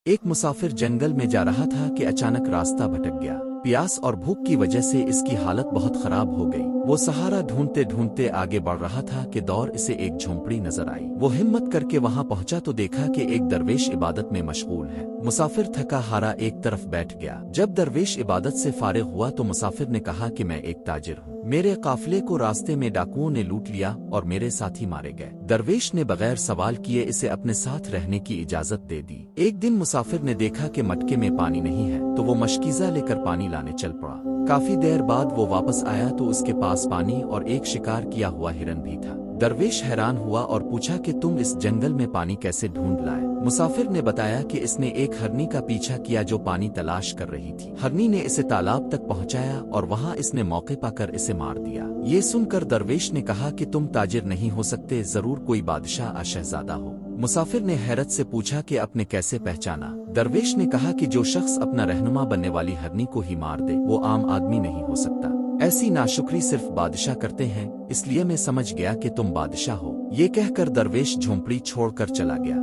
ایک مسافر جنگل میں جا رہا تھا کہ اچانک راستہ بھٹک گیا۔ پیاس اور بھوک کی وجہ سے اس کی حالت بہت خراب ہو گئی۔ وہ سہارا ڈھونڈتے ڈھونڈتے آگے بڑھ رہا تھا کہ دور اسے ایک جھونپڑی نظر آئی۔ وہ ہمت کر کے وہاں پہنچا تو دیکھا کہ ایک درویش عبادت میں مشغول ہے۔ مسافر تھکا ہارا ایک طرف بیٹھ گیا۔ جب درویش عبادت سے فارغ ہوا تو مسافر نے کہا کہ میں ایک تاجر ہوں۔ میرے قافلے کو راستے میں ڈاکوؤں نے لوٹ لیا اور میرے ساتھی مارے گئے۔ درویش نے بغیر سوال کیے اسے اپنے ساتھ رہنے کی اجازت دے دی۔ ایک دن مسافر نے دیکھا کہ مٹکے میں پانی نہیں ہے تو وہ مشکیزہ لے کر پانی لانے چل پڑا۔ کافی دیر بعد وہ واپس آیا تو اس کے پاس پانی اور ایک شکار کیا ہوا ہرن بھی تھا۔ درویش حیران ہوا اور پوچھا کہ تم اس جنگل میں پانی کیسے ڈھونڈ لائے؟ مسافر نے بتایا کہ اس نے ایک ہرنی کا پیچھا کیا جو پانی تلاش کر رہی تھی۔ ہرنی نے اسے تالاب تک پہنچایا اور وہاں اس نے موقع پا کر اسے مار دیا۔ یہ سن کر درویش نے کہا کہ تم تاجر نہیں ہو سکتے، ضرور کوئی بادشاہ یا شہزادہ ہو۔ مسافر نے حیرت سے پوچھا کہ اپنے کیسے پہچانا؟ درویش نے کہا کہ جو شخص اپنا رہنما بننے والی ہرنی کو ہی مار دے وہ عام آدمی نہیں ہو سکتا۔ ایسی ناشکری صرف بادشاہ کرتے ہیں، اس لیے میں سمجھ گیا کہ تم بادشاہ ہو۔ یہ کہہ کر درویش جھونپڑی چھوڑ کر چلا گیا۔